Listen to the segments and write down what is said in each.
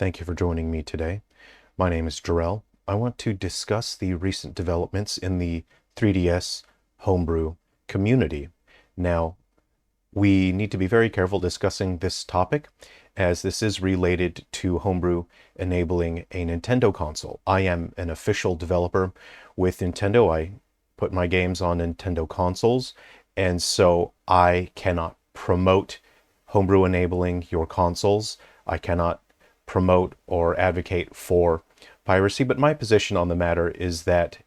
Thank you for joining me today. My name is Jarrell. I want to discuss the recent developments in the 3DS homebrew community. Now, we need to be very careful discussing this topic as this is related to homebrew enabling a Nintendo console. I am an official developer with Nintendo. I put my games on Nintendo consoles, and so I cannot promote homebrew enabling your consoles. I cannot promote or advocate for piracy, but my position on the matter is that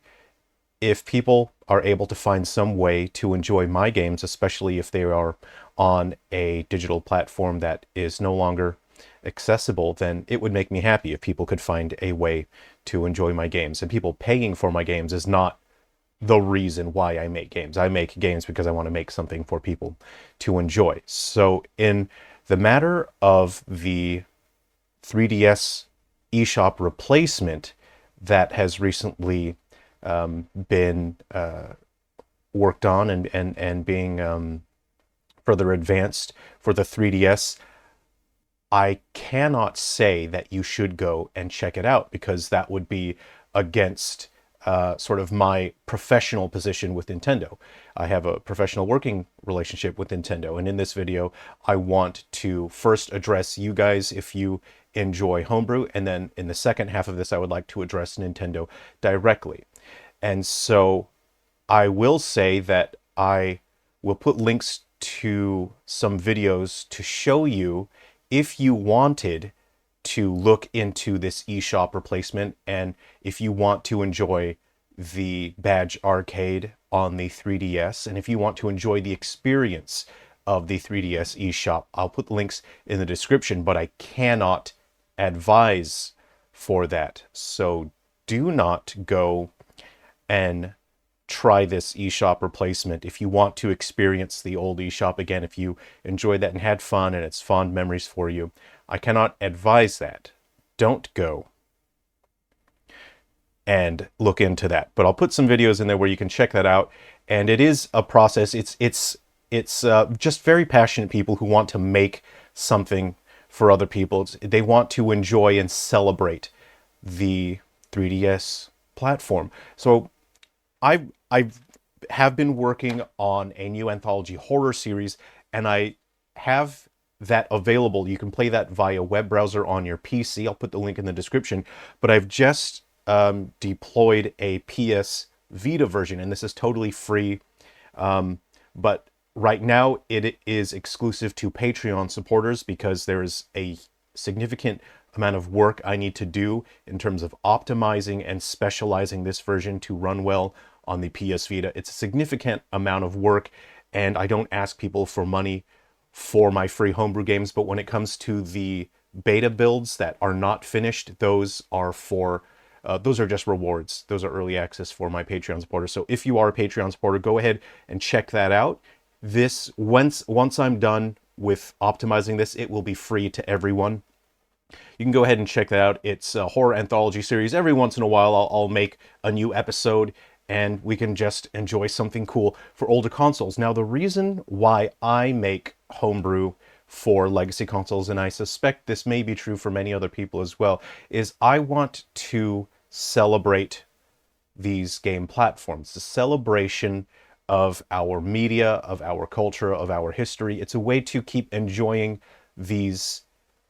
if people are able to find some way to enjoy my games, especially if they are on a digital platform that is no longer accessible, then it would make me happy if people could find a way to enjoy my games. And people paying for my games is not the reason why I make games. I make games because I want to make something for people to enjoy. So in the matter of the 3DS eShop replacement that has recently been worked on and being further advanced for the 3DS, I cannot say that you should go and check it out because that would be against sort of my professional position with Nintendo. I have a professional working relationship with Nintendo, and in this video I want to first address you guys if you enjoy homebrew, and then in the second half of this I would like to address Nintendo directly. And so I will say that I will put links to some videos to show you if you wanted to look into this eShop replacement, and if you want to enjoy the Badge Arcade on the 3DS, and if you want to enjoy the experience of the 3DS eShop. I'll put links in the description, but I cannot advise for that. So do not go and try this eShop replacement if you want to experience the old eShop again, if you enjoyed that and had fun and it's fond memories for you. I cannot advise that. Don't go and look into that. But I'll put some videos in there where you can check that out. And it is a process. It's just very passionate people who want to make something for other people. They want to enjoy and celebrate the 3DS platform. So I have been working on a new anthology horror series, and I have that available. You can play that via web browser on your PC. I'll put the link in the description. But I've just deployed a PS Vita version, and this is totally free. But right now it is exclusive to Patreon supporters because there is a significant amount of work I need to do in terms of optimizing and specializing this version to run well on the PS Vita. It's a significant amount of work, and I don't ask people for money for my free homebrew games, but when it comes to the beta builds that are not finished, those are for those are just rewards. Those are early access for my Patreon supporters. So if you are a Patreon supporter, go ahead and check that out. This once I'm done with optimizing this, it will be free to everyone. You can go ahead and check that out. It's a horror anthology series. Every once in a while, I'll make a new episode, and we can just enjoy something cool for older consoles. Now, the reason why I make homebrew for legacy consoles, and I suspect this may be true for many other people as well, is I want to celebrate these game platforms, the celebration of our media, of our culture, of our history. It's a way to keep enjoying these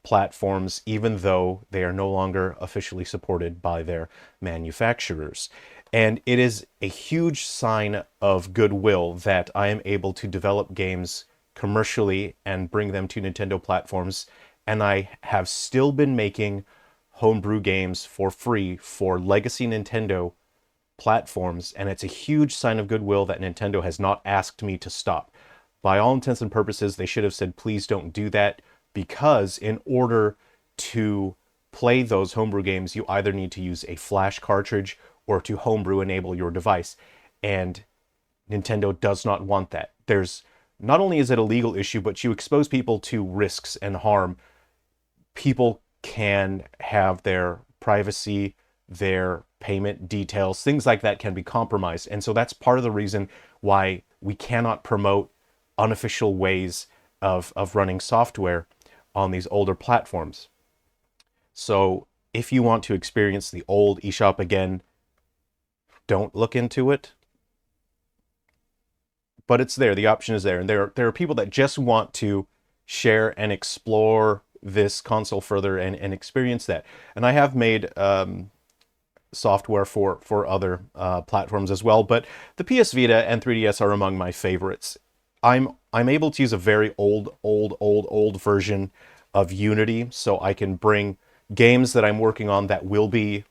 platforms even though they are no longer officially supported by their manufacturers. And it is a huge sign of goodwill that I am able to develop games commercially and bring them to Nintendo platforms, and I have still been making homebrew games for free for legacy Nintendo platforms, and it's a huge sign of goodwill that Nintendo has not asked me to stop. By all intents and purposes, they should have said, please don't do that, because in order to play those homebrew games, you either need to use a flash cartridge or to homebrew enable your device, and Nintendo does not want that. Not only is it a legal issue, but you expose people to risks and harm. People can have their privacy, their payment details, things like that can be compromised. And so that's part of the reason why we cannot promote unofficial ways of running software on these older platforms. So if you want to experience the old eShop again, don't look into it. But it's there. The option is there. And there are people that just want to share and explore this console further and experience that. And I have made software for other platforms as well, but the PS Vita and 3DS are among my favorites. I'm able to use a very old version of Unity, so I can bring games that I'm working on that will be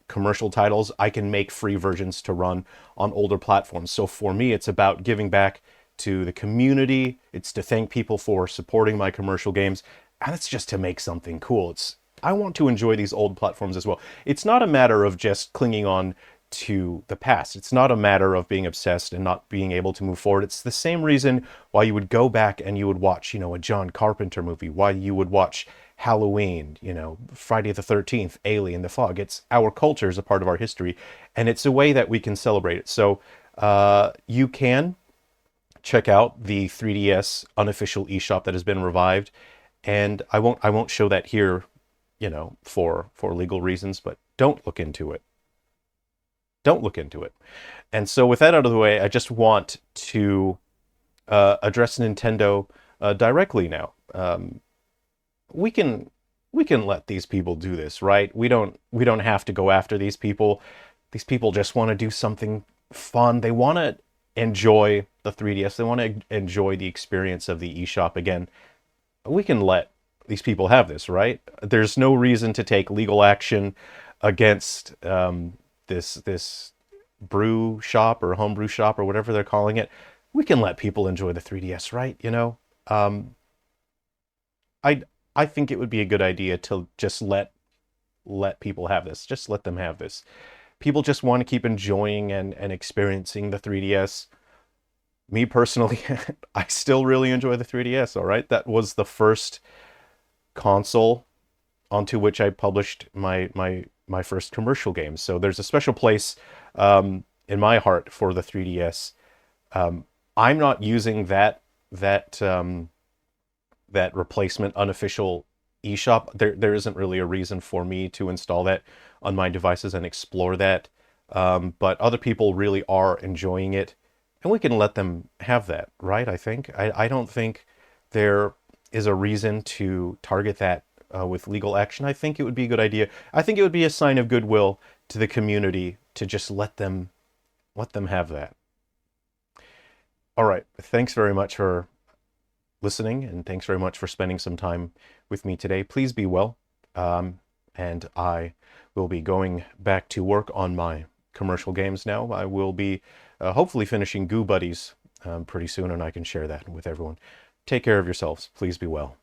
commercial titles. I can make free versions to run on older platforms. So for me, it's about giving back to the community. It's to thank people for supporting my commercial games, and it's just to make something cool. I want to enjoy these old platforms as well. It's not a matter of just clinging on to the past. It's not a matter of being obsessed and not being able to move forward. It's the same reason why you would go back and you would watch, a John Carpenter movie, why you would watch Halloween, Friday the 13th, Alien, The Fog. It's our culture is a part of our history, and it's a way that we can celebrate it. So you can check out the 3DS unofficial eShop that has been revived, and I won't show that here, for legal reasons, but don't look into it. Don't look into it. And so with that out of the way, I just want to address Nintendo directly now. We can let these people do this, right? We don't have to go after these people. These people just want to do something fun. They want to enjoy the 3DS. They want to enjoy the experience of the eShop again. We can let these people have this, right? There's no reason to take legal action against this brew shop or homebrew shop or whatever they're calling it. We can let people enjoy the 3DS, right? I think it would be a good idea to just let people have this. Just let them have this. People just want to keep enjoying and experiencing the 3DS. Me personally, I still really enjoy the 3DS, all right? That was the first console onto which I published my first commercial game. So there's a special place in my heart for the 3DS. I'm not using that replacement unofficial eShop. There isn't really a reason for me to install that on my devices and explore that. But other people really are enjoying it, and we can let them have that, right? I don't think there is a reason to target that with legal action. I think it would be a good idea. I think it would be a sign of goodwill to the community to just let them have that. All right. Thanks very much for listening, and thanks very much for spending some time with me today. Please be well. And I will be going back to work on my commercial games now. I will be hopefully finishing Goo Buddies pretty soon, and I can share that with everyone. Take care of yourselves. Please be well.